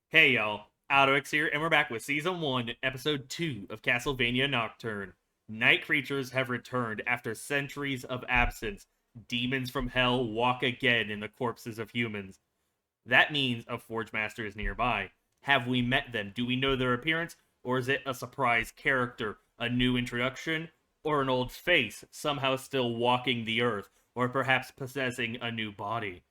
Hey y'all, AlduicS here, and we're back with Season 1, Episode 2 of Castlevania Nocturne. Night creatures have returned after centuries of absence. Demons from hell walk again in the corpses of humans. That means a Forge Master is nearby. Have we met them? Do we know their appearance? Or is it a surprise character, a new introduction, or an old face, somehow still walking the earth, or perhaps possessing a new body?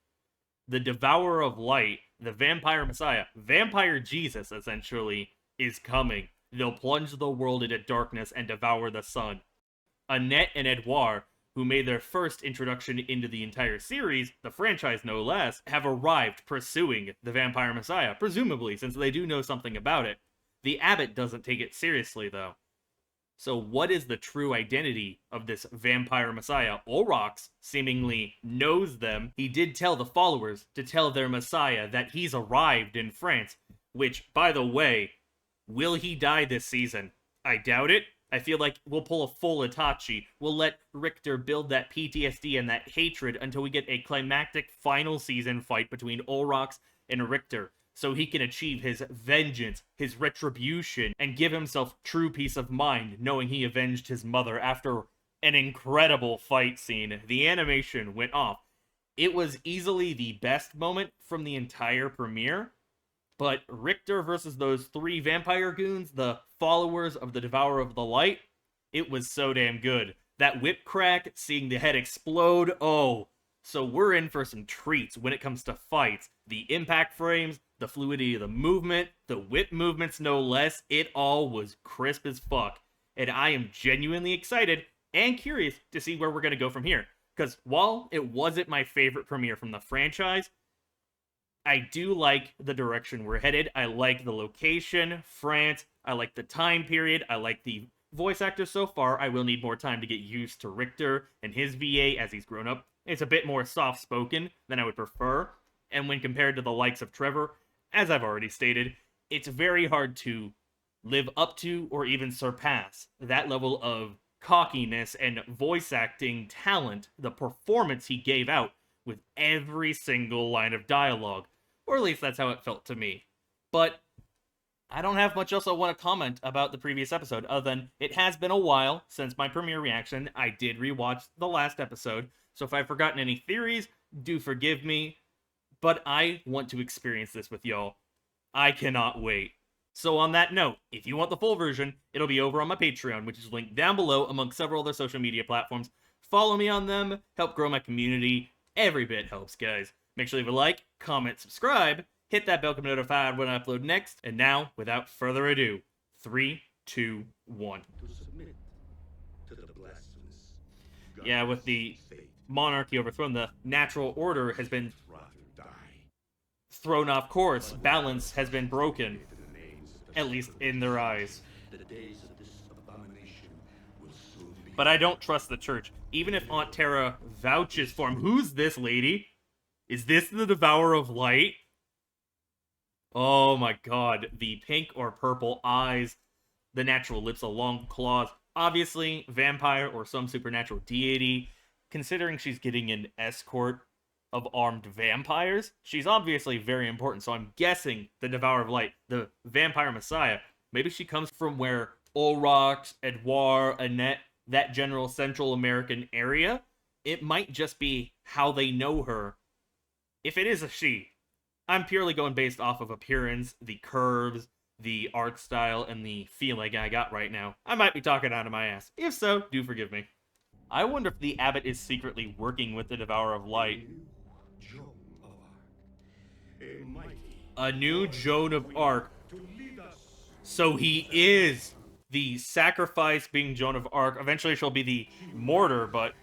The Devourer of Light, the Vampire Messiah, Vampire Jesus, essentially, is coming. They'll plunge the world into darkness and devour the sun. Annette and Edouard, who made their first introduction into the entire series, the franchise no less, have arrived pursuing the Vampire Messiah, presumably, since they do know something about it. The abbot doesn't take it seriously, though. So what is the true identity of this vampire messiah? Olrox seemingly knows them. He did tell the followers to tell their messiah that he's arrived in France, which, by the way, will he die this season? I doubt it. I feel like we'll pull a full Itachi. We'll let Richter build that PTSD and that hatred until we get a climactic final season fight between Olrox and Richter, so he can achieve his vengeance, his retribution, and give himself true peace of mind, knowing he avenged his mother after an incredible fight scene. The animation went off. It was easily the best moment from the entire premiere, but Richter versus those three vampire goons, the followers of the Devourer of the Light, it was so damn good. That whip crack, seeing the head explode, oh. So we're in for some treats when it comes to fights. The impact frames, the fluidity of the movement, the whip movements no less, it all was crisp as fuck. And I am genuinely excited and curious to see where we're going to go from here. Because while it wasn't my favorite premiere from the franchise, I do like the direction we're headed. I like the location, France. I like the time period. I like the voice actor so far. I will need more time to get used to Richter and his VA as he's grown up. It's a bit more soft-spoken than I would prefer. And when compared to the likes of Trevor, as I've already stated, it's very hard to live up to or even surpass that level of cockiness and voice acting talent, the performance he gave out with every single line of dialogue. Or at least that's how it felt to me. But I don't have much else I want to comment about the previous episode, other than it has been a while since my premiere reaction. I did rewatch the last episode, so if I've forgotten any theories, do forgive me. But I want to experience this with y'all. I cannot wait. So on that note, if you want the full version, it'll be over on my Patreon, which is linked down below among several other social media platforms. Follow me on them, help grow my community. Every bit helps, guys. Make sure you leave a like, comment, subscribe, hit that bell to be notified when I upload next. And now, without further ado, 3, 2, 1. To submit to the blasphemous. Yeah, with the monarchy overthrown, the natural order has been thrown off course. Balance has been broken, at least in their eyes. The days of this abomination will soon be. But I don't trust the church, even if Aunt Tara vouches for him. Who's this lady? Is this the Devourer of Light? Oh my god, the pink or purple eyes, the natural lips, the long claws. Obviously, vampire or some supernatural deity. Considering she's getting an escort of armed vampires, she's obviously very important, so I'm guessing the Devourer of Light, the Vampire Messiah, maybe she comes from where Olrox, Edouard, Annette, that general Central American area. It might just be how they know her. If it is a she, I'm purely going based off of appearance, the curves, the art style, and the feeling I got right now. I might be talking out of my ass. If so, do forgive me. I wonder if the abbot is secretly working with the Devourer of Light. A new Joan of Arc. So he is the sacrifice being Joan of Arc. Eventually she'll be the mortar, but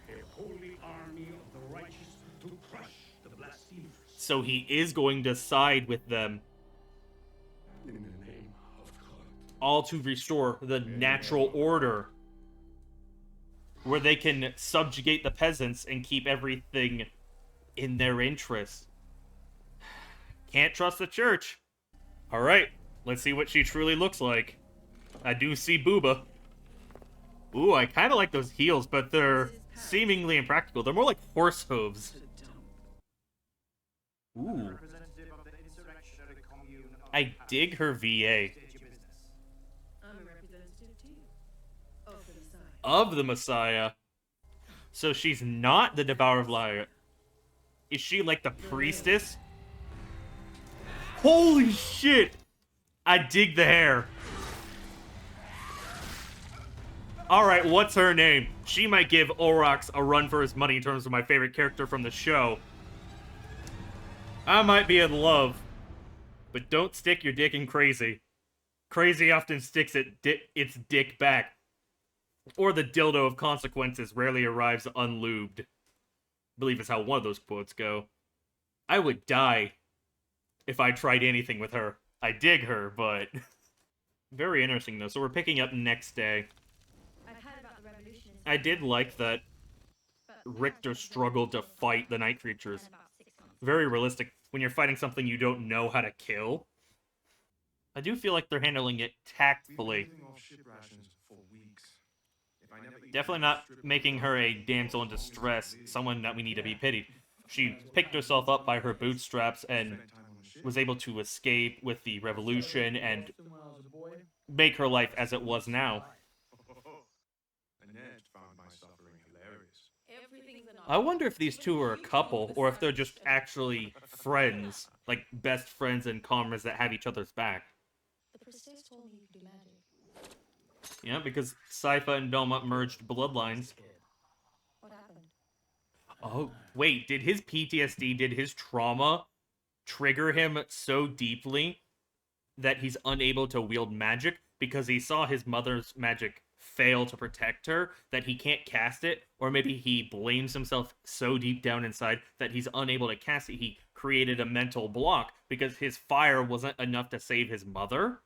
so he is going to side with them. In the name of God. All to restore the natural order, where they can subjugate the peasants and keep everything in their interest. Can't trust the church. Alright, let's see what she truly looks like. I do see Booba. Ooh, I kind of like those heels, but they're seemingly impractical. They're more like horse hooves. Ooh. Representative of the insurrectionary commune I dig her VA. I'm a representative too. Of the Messiah. Of the Messiah. So she's not the Devourer of Light. Is she like the priestess? Holy shit! I dig the hair. Alright, what's her name? She might give AlduicS a run for his money in terms of my favorite character from the show. I might be in love, but don't stick your dick in Crazy. Crazy often sticks its dick back. Or the dildo of consequences rarely arrives unlubed. I believe is how one of those quotes go. I would die if I tried anything with her. I dig her, but... Very interesting, though. So we're picking up next day. I've heard about the revolution. I did like that Richter struggled to fight the night creatures. Very realistic when you're fighting something you don't know how to kill. I do feel like they're handling it tactfully. Definitely not making her a damsel in distress, someone that we need to be pitied. She picked herself up by her bootstraps and was able to escape with the revolution and make her life as it was now. I wonder if these two are a couple, or if they're just actually friends, like best friends and comrades that have each other's back. The priestess told me you could do magic. Yeah, because Sypha and Belmont merged bloodlines. What happened? Oh, wait, did his PTSD, did his trauma trigger him so deeply that he's unable to wield magic because he saw his mother's magic fail to protect her that he can't cast it? Or maybe he blames himself so deep down inside that he's unable to cast it. He created a mental block because his fire wasn't enough to save his mother.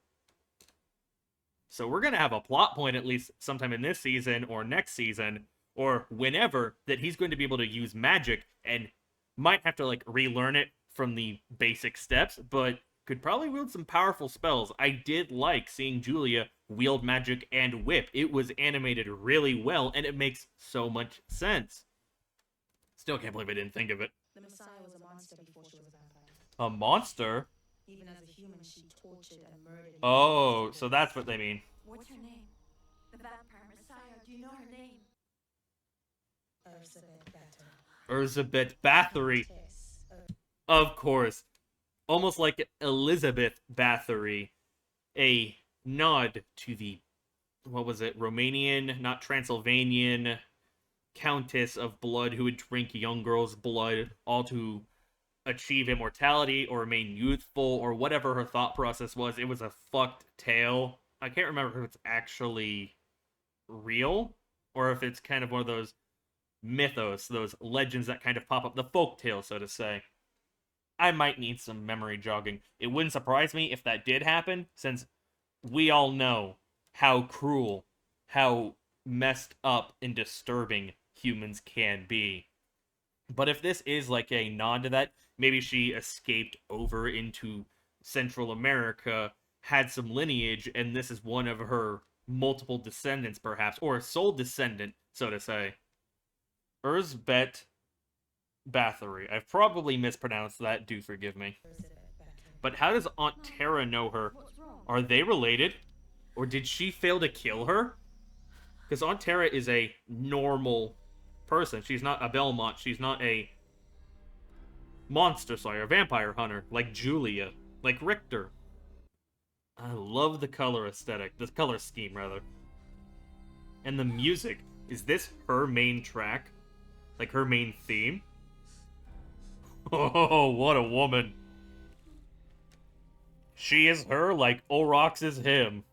So we're going to have a plot point at least sometime in this season or next season or whenever that he's going to be able to use magic and might have to like relearn it from the basic steps, but could probably wield some powerful spells. I did like seeing Julia wield magic and whip. It was animated really well, and it makes so much sense. Still can't believe I didn't think of it. The Messiah was a monster before she was a vampire. A monster? Even as a human, she tortured and murdered. Oh, so that's what they mean. What's her name? The vampire Messiah. Do you know her name? Elizabeth Bathory. Of course. Almost like Elizabeth Bathory. A nod to the, what was it, Romanian, not Transylvanian, Countess of Blood who would drink young girls' blood, all to achieve immortality or remain youthful or whatever her thought process was. It was a fucked tale. I can't remember if it's actually real or if it's kind of one of those mythos, those legends that kind of pop up, the folk tale, so to say. I might need some memory jogging. It wouldn't surprise me if that did happen, since we all know how cruel, how messed up and disturbing humans can be. But if this is like a nod to that, maybe she escaped over into Central America, had some lineage, and this is one of her multiple descendants, perhaps, or a sole descendant, so to say. Elizabeth Bathory. I've probably mispronounced that, do forgive me. But how does Aunt Tara know her? Are they related? Or did she fail to kill her? Because Aunt Tara is a normal person. She's not a Belmont. She's not a monster slayer, a vampire hunter, like Julia, like Richter. I love the color aesthetic, the color scheme, rather. And the music. Is this her main track? Like her main theme? Oh, what a woman. She is her like AlduicS is him.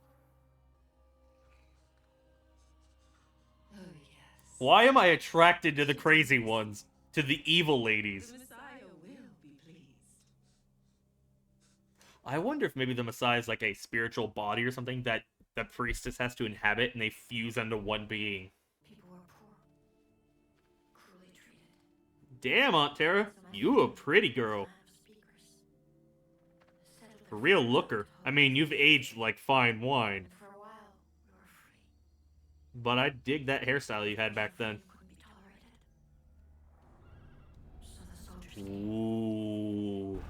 Oh, yes. Why am I attracted to the crazy ones? To the evil ladies? The Messiah will be pleased. I wonder if maybe the Messiah is like a spiritual body or something that the priestess has to inhabit and they fuse into one being. People were poor, cruelly treated. Damn, Aunt Tara, you a pretty girl. A real looker. I mean, you've aged like fine wine. For a while, we were free. But I dig that hairstyle you had back then. Couldn't be tolerated. So the soldiers came. Ooh.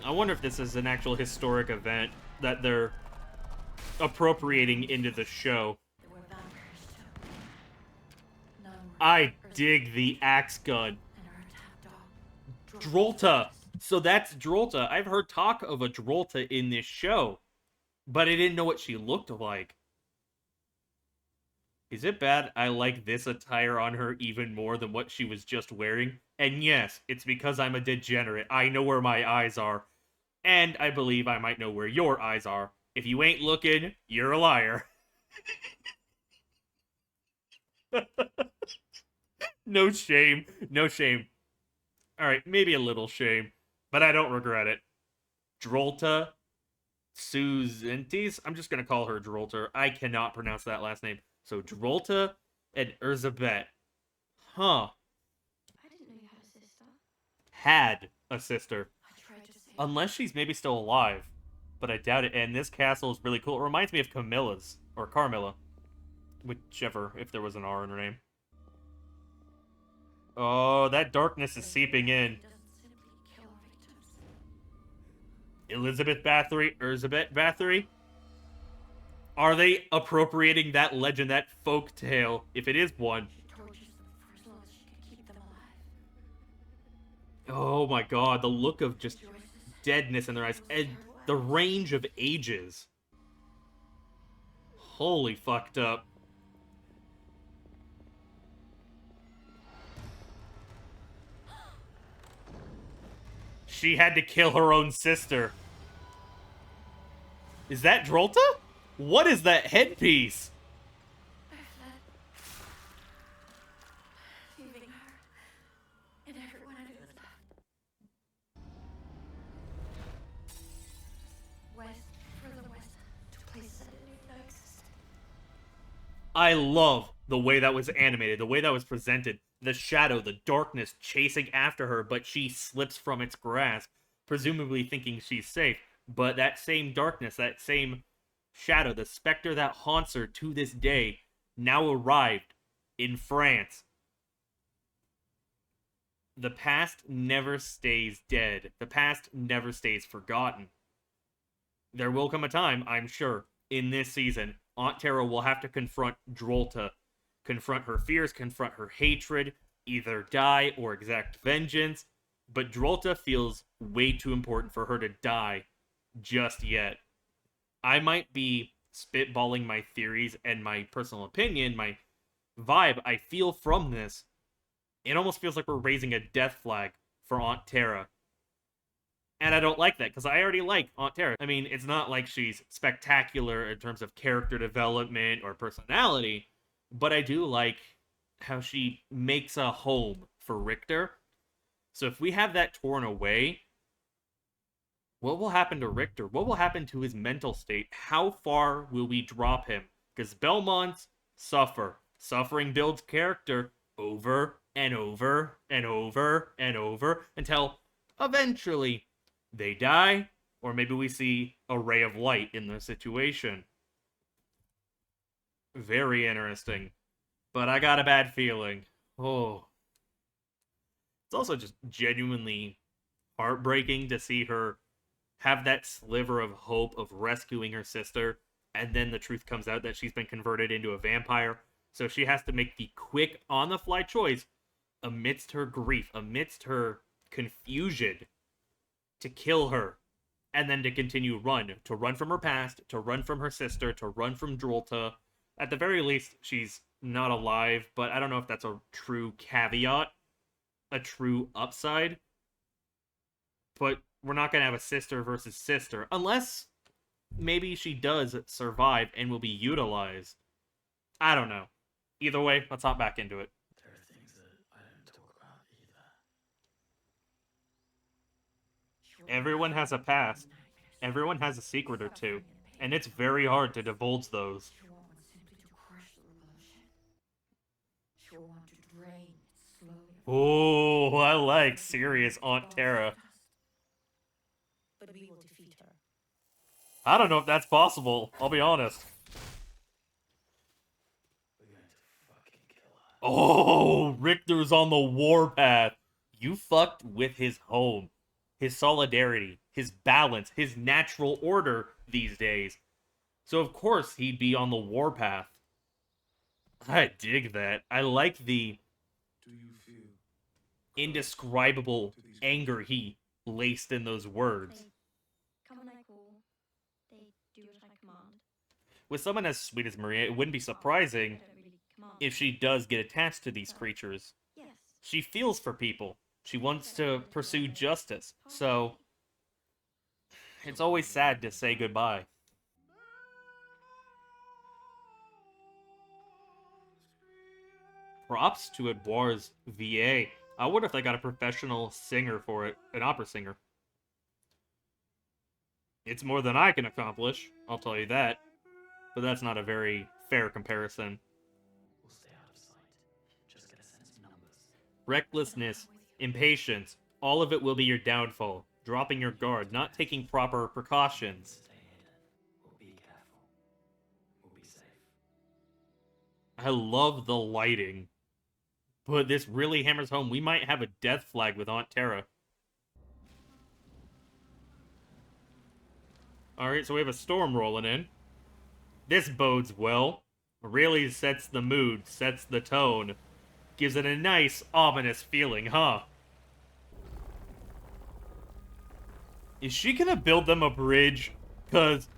I wonder if this is an actual historic event that they're appropriating into the show. There were vampires too. None were I Earth's dig the axe gun. and our top dog. Drolta. So that's Drolta. I've heard talk of a Drolta in this show, but I didn't know what she looked like. Is it bad I like this attire on her even more than what she was just wearing? And yes, it's because I'm a degenerate. I know where my eyes are. And I believe I might know where your eyes are. If you ain't looking, you're a liar. No shame. No shame. Alright, maybe a little shame. But I don't regret it. Drolta Suzentis? I'm just gonna call her Drolta. I cannot pronounce that last name. So Drolta and Erzabet. Huh. I didn't know you had a sister. Had a sister. I tried to say. Unless she's maybe still alive. But I doubt it. And this castle is really cool. It reminds me of Camilla's. Or Carmilla. Whichever, if there was an R in her name. Oh, that darkness is seeping in. Doesn't simply kill victims. Elizabeth Bathory, Erzabet Bathory? Are they appropriating that legend, that folk tale, if it is one? She tortures them for as long as she could keep them alive. Oh my god, the look of just Joyce's deadness in their eyes, and the range of ages. Holy fucked up. She had to kill her own sister. Is that Drolta? What is that headpiece? I fled, leaving her and everyone I knew left. West, further west, to places I didn't even know existed. I love the way that was animated, the way that was presented. The shadow, the darkness chasing after her, but she slips from its grasp, presumably thinking she's safe. But that same darkness, that same shadow, the specter that haunts her to this day, now arrived in France. The past never stays dead. The past never stays forgotten. There will come a time, I'm sure, in this season, Aunt Tara will have to confront Drolta, confront her fears, confront her hatred, either die or exact vengeance, but Drolta feels way too important for her to die just yet. I might be spitballing my theories and my personal opinion, my vibe I feel from this. It almost feels like we're raising a death flag for Aunt Tara. And I don't like that, because I already like Aunt Tara. I mean, it's not like she's spectacular in terms of character development or personality, but I do like how she makes a home for Richter. So if we have that torn away, what will happen to Richter? What will happen to his mental state? How far will we drop him? Because Belmonts suffer. Suffering builds character over and over and over and over until eventually they die, or maybe we see a ray of light in the situation. Very interesting. But I got a bad feeling. Oh. It's also just genuinely heartbreaking to see her have that sliver of hope of rescuing her sister, and then the truth comes out that she's been converted into a vampire. So she has to make the quick, on-the-fly choice amidst her grief, amidst her confusion, to kill her, and then to continue to run from her past, to run from her sister, to run from Drolta. At the very least, she's not alive, but I don't know if that's a true caveat, a true upside. But we're not going to have a sister versus sister, unless maybe she does survive and will be utilized. I don't know. Either way, let's hop back into it. There are things that I don't talk about either. Everyone has a past. Everyone has a secret or two, and it's very hard to divulge those. She won't want simply to crush the revolution. She will want to drain it slowly. Oh, I like serious Aunt Tara. But we will defeat her. I don't know if that's possible, I'll be honest. We're going to fucking kill her. Oh, Richter's on the warpath. You fucked with his home. his solidarity, his balance, his natural order these days. So of course he'd be on the warpath. I dig that. I like the Do you feel indescribable anger he laced in those words. They come when I call. They do what I command. With someone as sweet as Maria, it wouldn't be surprising I don't really command. if she does get attached to these creatures. Yes. She feels for people. She wants to pursue justice. So it's always sad to say goodbye. Props to Edouard's VA. I wonder if they got a professional singer for it, an opera singer. It's more than I can accomplish, I'll tell you that. But that's not a very fair comparison. We'll stay out of sight. Just get a sense of numbers. Recklessness, impatience, all of it will be your downfall. Dropping your guard, not taking proper precautions. Stay hidden. We'll be careful. We'll be safe. I love the lighting. But this really hammers home we might have a death flag with Aunt Terra. Alright, so we have a storm rolling in. This bodes well. Really sets the mood, sets the tone. Gives it a nice, ominous feeling, huh? Is she gonna build them a bridge? 'Cause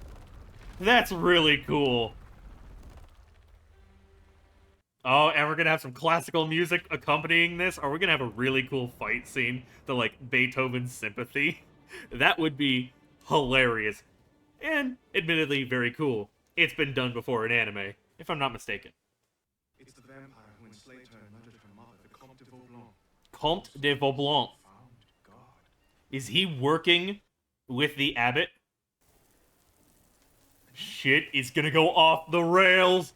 that's really cool. Oh, and we're gonna have some classical music accompanying this? Are we gonna have a really cool fight scene? The, like, Beethoven Sympathy? That would be hilarious. And, admittedly, very cool. It's been done before in anime, if I'm not mistaken. it's the vampire who enslaved her and murdered her mother, the Comte de Vaublanc? Comte de Vaublanc. Found God. Is he working with the abbot? Shit is gonna go off the rails!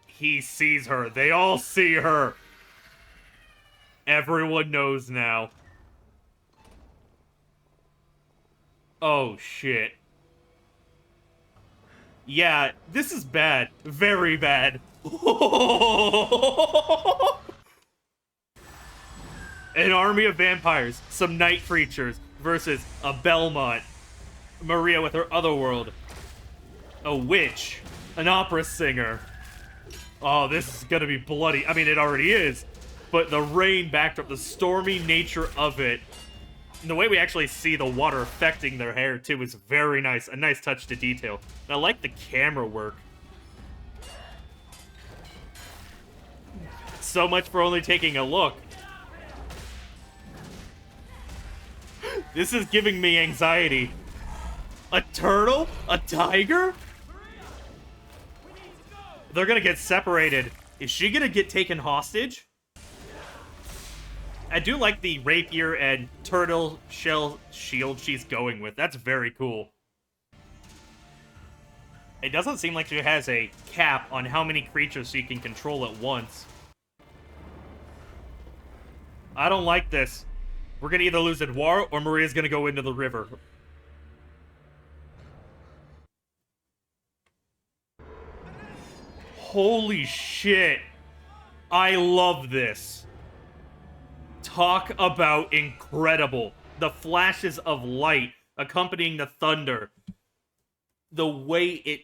He sees her. They all see her. Everyone knows now. Oh, shit. Yeah, this is bad. Very bad. An army of vampires, some night creatures, versus a Belmont. Maria with her other world. A witch. An opera singer. Oh, this is gonna be bloody. I mean, it already is. But the rain backdrop, the stormy nature of it, and the way we actually see the water affecting their hair, too, is very nice. A nice touch to detail. And I like the camera work. So much for only taking a look. This is giving me anxiety. A turtle? A tiger? They're gonna get separated. Is she gonna get taken hostage? I do like the rapier and turtle shell shield she's going with. That's very cool. It doesn't seem like she has a cap on how many creatures she can control at once. I don't like this. We're gonna either lose Edouard or Maria's gonna go into the river. Holy shit. I love this. Talk about incredible. The flashes of light accompanying the thunder. The way it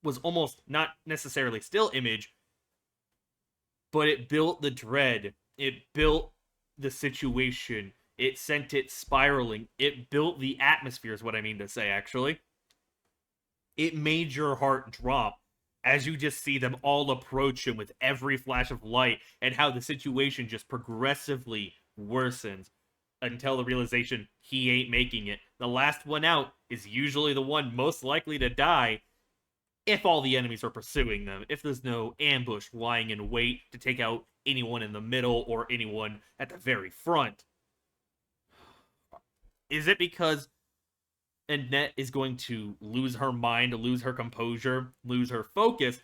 was almost not necessarily still image, but it built the dread. It built the situation. It sent it spiraling. It built the atmosphere is what I mean to say, actually. It made your heart drop as you just see them all approach him with every flash of light and how the situation just progressively worsens until the realization he ain't making it. The last one out is usually the one most likely to die if all the enemies are pursuing them, if there's no ambush lying in wait to take out anyone in the middle or anyone at the very front. Is it because Annette is going to lose her mind, lose her composure, lose her focus,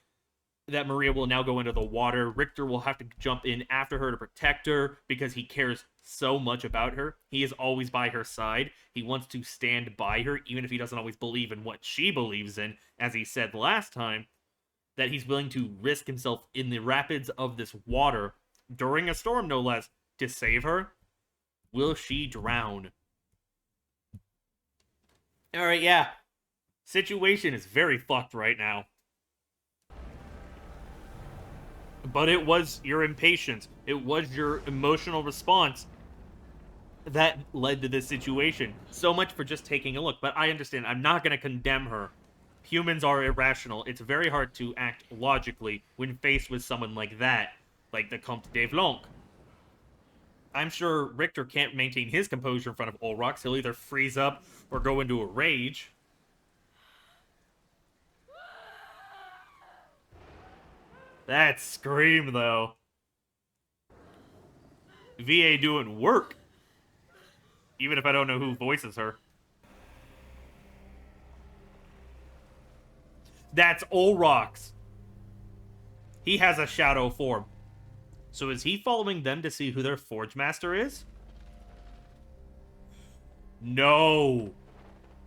that Maria will now go into the water? Richter will have to jump in after her to protect her because he cares so much about her. He is always by her side. He wants to stand by her, even if he doesn't always believe in what she believes in, as he said last time, that he's willing to risk himself in the rapids of this water during a storm no less, to save her. Will she drown? Alright, yeah. Situation is very fucked right now. But it was your impatience, it was your emotional response that led to this situation. So much for just taking a look. But I understand, I'm not going to condemn her. Humans are irrational. It's very hard to act logically when faced with someone like that, like the Comte de Vlonc. I'm sure Richter can't maintain his composure in front of AlduicS. He'll either freeze up or go into a rage. That scream, though. VA doing work. Even if I don't know who voices her. That's AlduicS. He has a shadow form. So is he following them to see who their Forge Master is? No.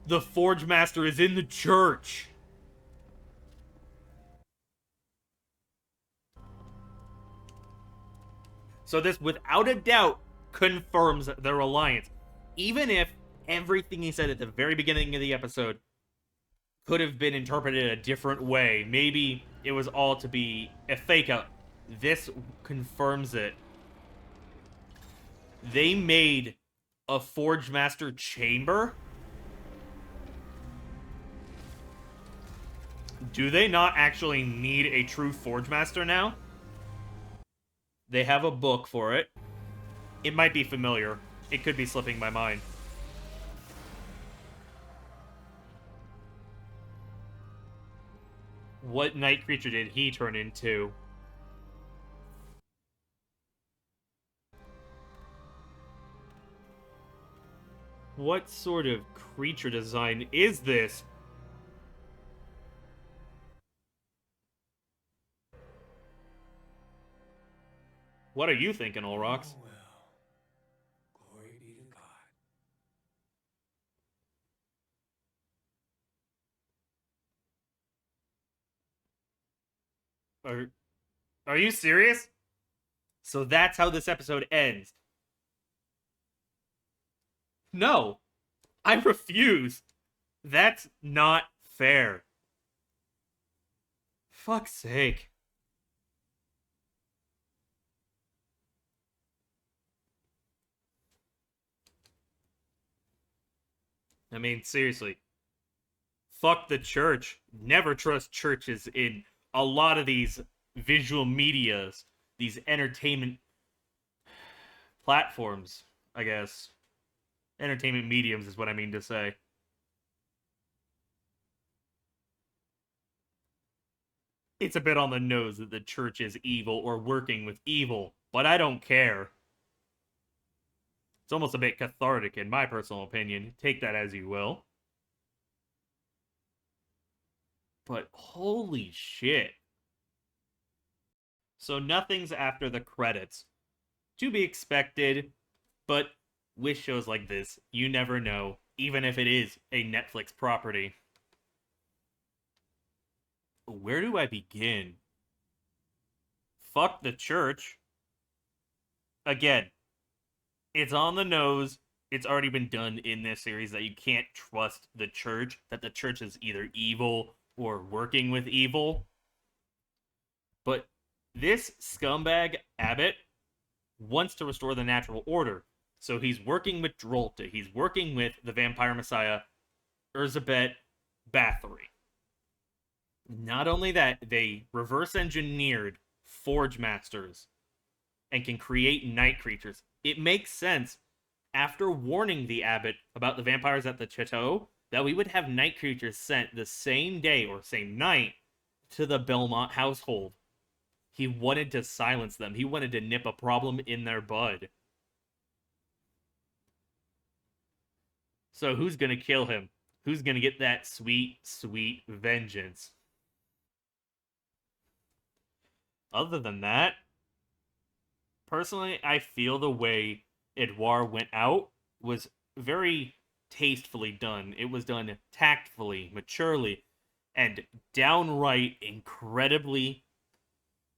The Forge Master is in the church. So this, without a doubt, confirms their alliance. Even if everything he said at the very beginning of the episode could have been interpreted a different way. Maybe it was all to be a fake out. This confirms it. They made a Forge Master chamber? Do they not actually need a true Forge Master now? They have a book for it. It might be familiar. It could be slipping my mind. What night creature did he turn into? What sort of creature design is this? What are you thinking, AlduicS? Oh, well. Glory be to God. Are you serious? So that's how this episode ends. No, I refuse. That's not fair. Fuck's sake. I mean, seriously. Fuck the church. Never trust churches in a lot of these visual medias, these entertainment platforms, I guess. Entertainment mediums is what I mean to say. It's a bit on the nose that the church is evil or working with evil, but I don't care. It's almost a bit cathartic in my personal opinion. Take that as you will. But holy shit. So nothing's after the credits. To be expected, but with shows like this, you never know, even if it is a Netflix property. Where do I begin? Fuck the church. Again, it's on the nose. It's already been done in this series that you can't trust the church, that the church is either evil or working with evil. But this scumbag Abbott wants to restore the natural order. So he's working with Drolta. He's working with the vampire messiah, Elizabeth Bathory. Not only that, they reverse engineered Forge Masters and can create night creatures. It makes sense, after warning the Abbot about the vampires at the Chateau, that we would have night creatures sent the same day or same night to the Belmont household. He wanted to silence them. He wanted to nip a problem in their bud. So who's gonna kill him? Who's gonna get that sweet, sweet vengeance? Other than that, personally, I feel the way Edouard went out was very tastefully done. It was done tactfully, maturely, and downright incredibly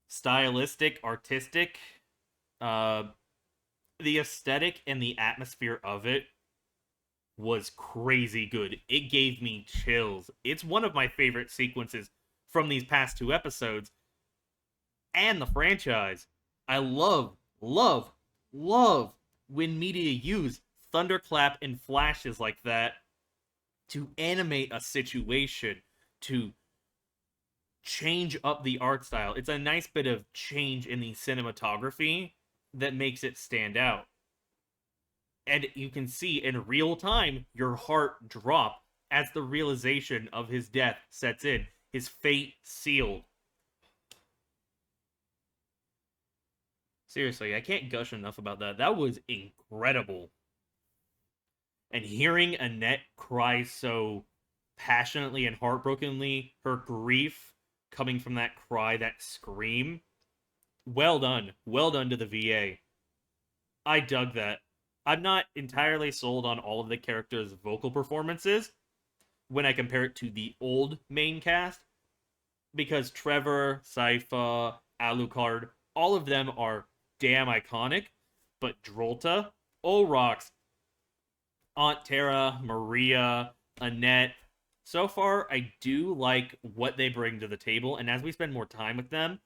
stylistic, artistic. The aesthetic and the atmosphere of it was crazy good. It gave me chills. It's one of my favorite sequences from these past two episodes and the franchise. I love when media use thunderclap and flashes like that to animate a situation, to change up the art style. It's a nice bit of change in the cinematography that makes it stand out. And you can see in real time your heart drop as the realization of his death sets in, his fate sealed. Seriously, I can't gush enough about that. That was incredible. And hearing Annette cry so passionately and heartbrokenly, her grief coming from that cry, that scream, well done. Well done to the VA. I dug that. I'm not entirely sold on all of the characters' vocal performances when I compare it to the old main cast, because Trevor, Sypha, Alucard, all of them are damn iconic, but Drolta, Olrox, Aunt Tara, Maria, Annette, so far I do like what they bring to the table, and as we spend more time with them,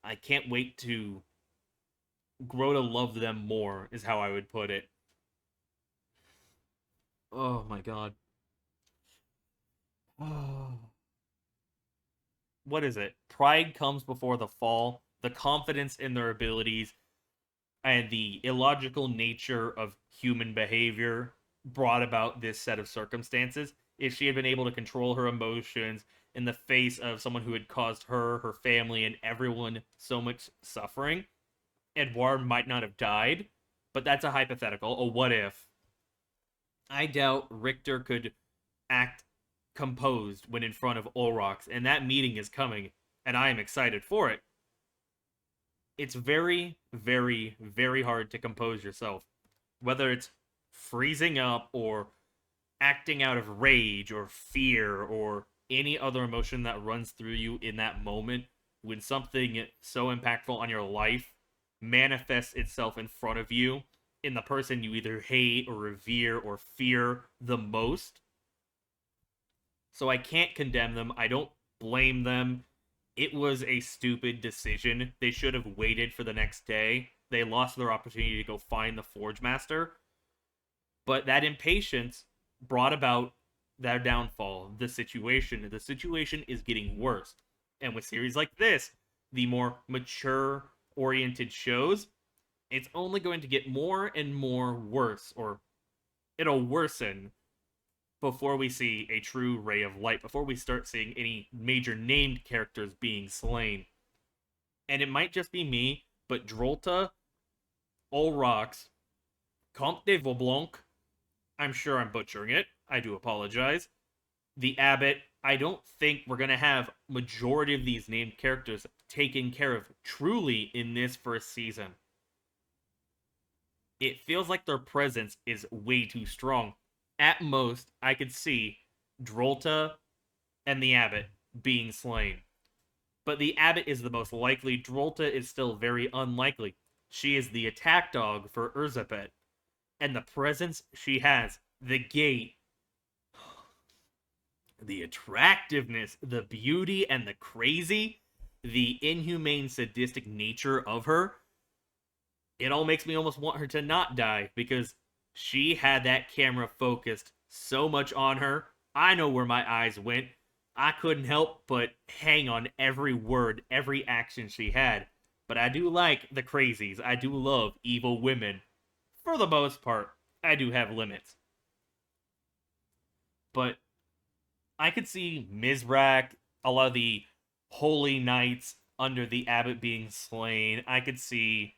I can't wait to grow to love them more, is how I would put it. Oh my god. What is it? Pride comes before the fall. The confidence in their abilities and the illogical nature of human behavior brought about this set of circumstances. If she had been able to control her emotions in the face of someone who had caused her, her family, and everyone so much suffering, Edouard might not have died. But that's a hypothetical, a what if. I doubt Richter could act composed when in front of Olrox, and that meeting is coming, and I am excited for it. It's very, very, very hard to compose yourself. Whether it's freezing up or acting out of rage or fear or any other emotion that runs through you in that moment when something so impactful on your life manifests itself in front of you in the person you either hate or revere or fear the most. So I can't condemn them. I don't blame them. It was a stupid decision. They should have waited for the next day. They lost their opportunity to go find the Forge Master. But that impatience brought about their downfall, the situation. The situation is getting worse. And with series like this, the more mature oriented shows, it's only going to get more and more worse, or it'll worsen before we see a true ray of light, before we start seeing any major named characters being slain. And it might just be me, but Drolta, Olrox, Comte de Vaublanc, I'm sure I'm butchering it, I do apologize, the Abbot, I don't think we're going to have majority of these named characters taken care of truly in this first season. It feels like their presence is way too strong. At most, I could see Drolta and the Abbot being slain. But the Abbot is the most likely. Drolta is still very unlikely. She is the attack dog for Urzapet. And the presence she has, the gait, the attractiveness, the beauty, and the crazy, the inhumane, sadistic nature of her, it all makes me almost want her to not die, because she had that camera focused so much on her. I know where my eyes went. I couldn't help but hang on every word, every action she had. But I do like the crazies. I do love evil women. For the most part, I do have limits. But I could see Mizrak, a lot of the holy knights under the Abbot being slain. I could see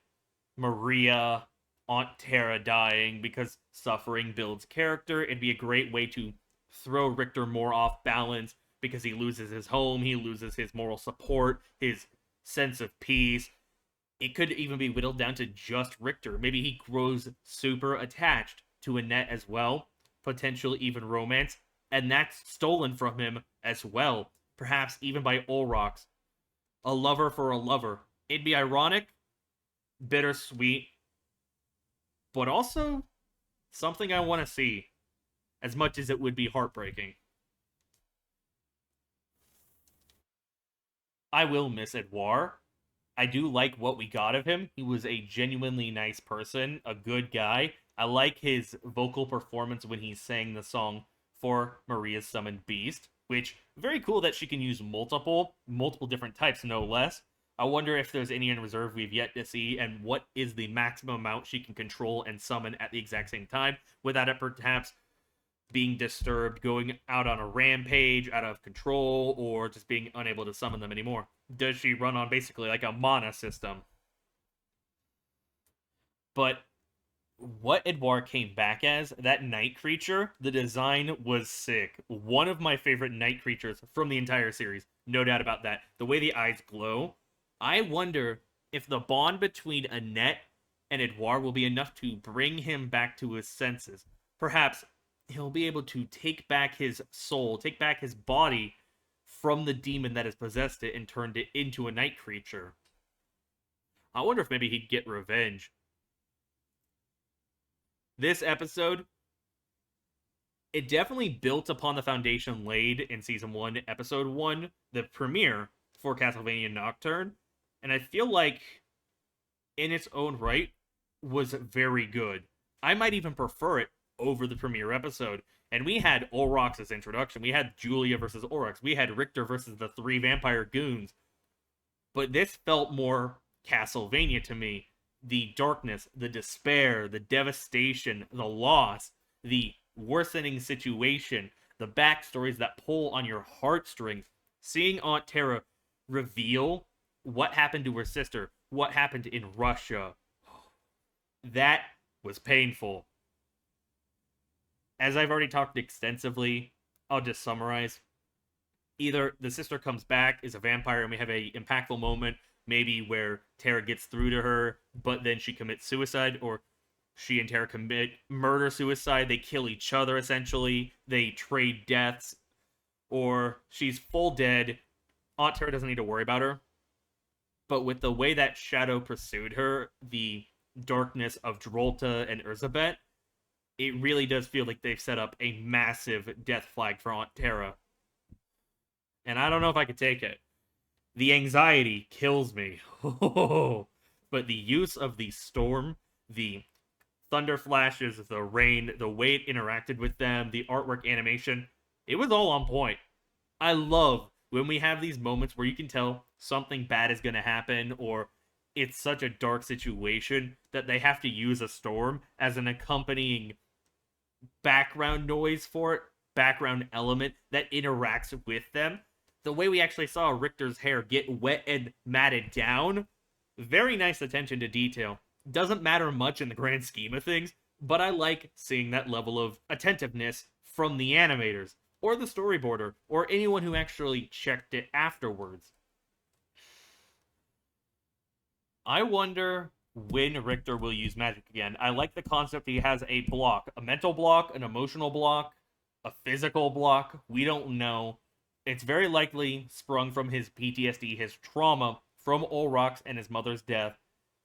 Maria, Aunt Tara dying, because suffering builds character. It'd be a great way to throw Richter more off balance, because he loses his home, he loses his moral support, his sense of peace. It could even be whittled down to just Richter. Maybe he grows super attached to Annette as well, potentially even romance, and that's stolen from him as well, perhaps even by Olrox. A lover for a lover. It'd be ironic, bittersweet, but also something I want to see as much as it would be heartbreaking. I will miss Edouard. I do like what we got of him. He was a genuinely nice person, a good guy. I like his vocal performance when he sang the song for Maria's Summoned Beast, which very cool that she can use multiple different types, no less. I wonder if there's any in reserve we've yet to see, and what is the maximum amount she can control and summon at the exact same time, without it perhaps being disturbed, going out on a rampage, out of control, or just being unable to summon them anymore. Does she run on basically like a mana system? But what Edouard came back as, that night creature, the design was sick. One of my favorite night creatures from the entire series. No doubt about that. The way the eyes glow. I wonder if the bond between Annette and Edouard will be enough to bring him back to his senses. Perhaps he'll be able to take back his soul, take back his body from the demon that has possessed it and turned it into a night creature. I wonder if maybe he'd get revenge. This episode, it definitely built upon the foundation laid in Season 1, Episode 1, the premiere for Castlevania Nocturne, and I feel like, in its own right, was very good. I might even prefer it over the premiere episode. And we had Olrox's introduction. We had Julia versus Aurochs. We had Richter versus the 3 vampire goons. But this felt more Castlevania to me. The darkness, the despair, the devastation, the loss, the worsening situation, the backstories that pull on your heartstrings. Seeing Aunt Tara reveal what happened to her sister, what happened in Russia, that was painful. As I've already talked extensively, I'll just summarize. Either the sister comes back, is a vampire, and we have a impactful moment, maybe where Tara gets through to her, but then she commits suicide, or she and Tara commit murder-suicide, they kill each other, essentially, they trade deaths, or she's full dead, Aunt Tara doesn't need to worry about her. But with the way that Shadow pursued her, the darkness of Drolta and Erzabet, it really does feel like they've set up a massive death flag for Aunt Tara. And I don't know if I could take it. The anxiety kills me. But the use of the storm, the thunder flashes, the rain, the way it interacted with them, the artwork, animation, it was all on point. I love when we have these moments where you can tell something bad is going to happen, or it's such a dark situation that they have to use a storm as an accompanying background noise for it, background element that interacts with them. The way we actually saw Richter's hair get wet and matted down, very nice attention to detail. Doesn't matter much in the grand scheme of things, but I like seeing that level of attentiveness from the animators, or the storyboarder, or anyone who actually checked it afterwards. I wonder when Richter will use magic again. I like the concept he has a block, a mental block, an emotional block, a physical block. We don't know. It's very likely sprung from his PTSD, his trauma from Olrox and his mother's death.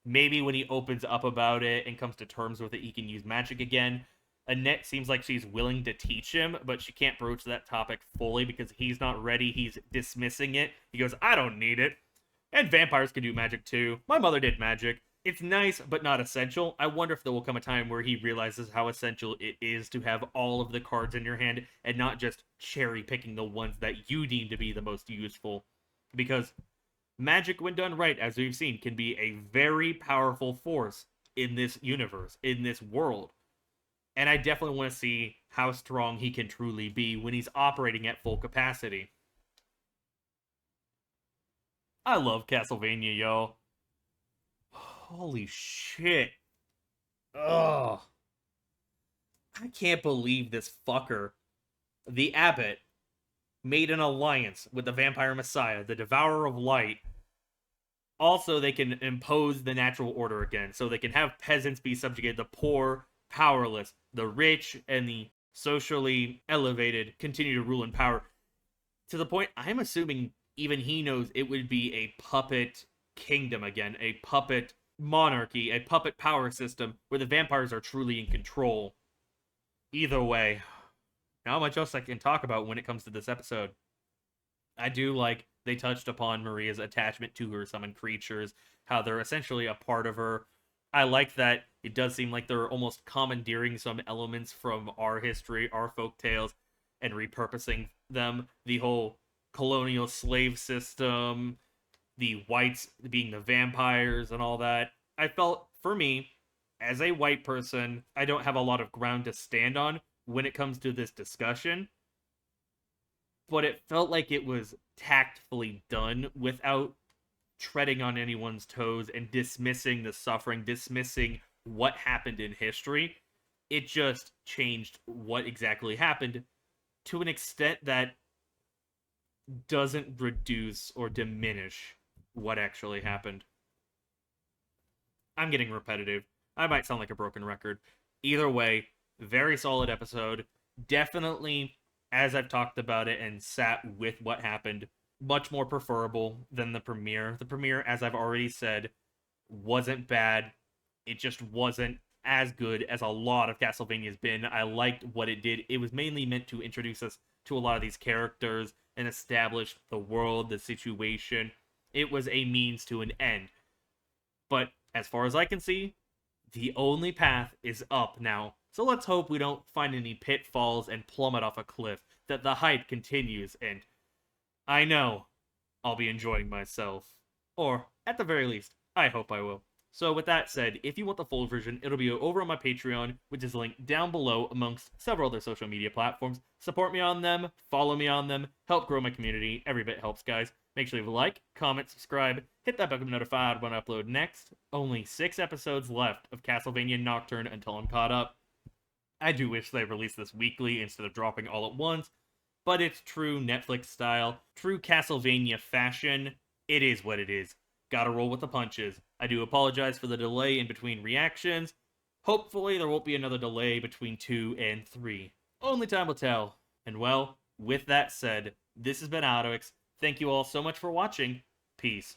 Maybe when he opens up about it and comes to terms with it, he can use magic again. Annette seems like she's willing to teach him, but she can't broach that topic fully because he's not ready. He's dismissing it. He goes, I don't need it. And vampires can do magic too. My mother did magic. It's nice, but not essential. I wonder if there will come a time where he realizes how essential it is to have all of the cards in your hand and not just cherry picking the ones that you deem to be the most useful. Because magic, when done right, as we've seen, can be a very powerful force in this universe, in this world. And I definitely want to see how strong he can truly be when he's operating at full capacity. I love Castlevania, yo. Holy shit. Ugh. I can't believe this fucker, the Abbot, made an alliance with the Vampire Messiah, the Devourer of Light. Also, they can impose the natural order again, so they can have peasants be subjugated, the poor, powerless, the rich, and the socially elevated continue to rule in power. To the point, I'm assuming even he knows it would be a puppet kingdom again, a puppet monarchy, a puppet power system where the vampires are truly in control. Either way, not much else I can talk about when it comes to this episode. I do like they touched upon Maria's attachment to her summoned creatures, how they're essentially a part of her. I like that it does seem like they're almost commandeering some elements from our history, our folk tales, and repurposing them. The whole colonial slave system, the whites being the vampires, and all that. I felt, for me, as a white person, I don't have a lot of ground to stand on when it comes to this discussion, but it felt like it was tactfully done without treading on anyone's toes and dismissing the suffering, dismissing what happened in history. It just changed what exactly happened to an extent that doesn't reduce or diminish what actually happened. I'm getting repetitive. I might sound like a broken record. Either way, very solid episode. Definitely, as I've talked about it and sat with what happened, much more preferable than the premiere. The premiere, as I've already said, wasn't bad. It just wasn't as good as a lot of Castlevania's been. I liked what it did. It was mainly meant to introduce us to a lot of these characters and establish the world, the situation. It was a means to an end. But as far as I can see, the only path is up now. So let's hope we don't find any pitfalls and plummet off a cliff, that the hype continues, and I know I'll be enjoying myself. Or, at the very least, I hope I will. So with that said, if you want the full version, it'll be over on my Patreon, which is linked down below amongst several other social media platforms. Support me on them, follow me on them, help grow my community. Every bit helps, guys. Make sure you leave a like, comment, subscribe, hit that bell to be notified when I upload next. Only 6 episodes left of Castlevania Nocturne until I'm caught up. I do wish they released this weekly instead of dropping all at once, but it's true Netflix style, true Castlevania fashion. It is what it is. Gotta roll with the punches. I do apologize for the delay in between reactions. Hopefully there won't be another delay between 2 and 3. Only time will tell. And well, with that said, this has been AlduicS. Thank you all so much for watching. Peace.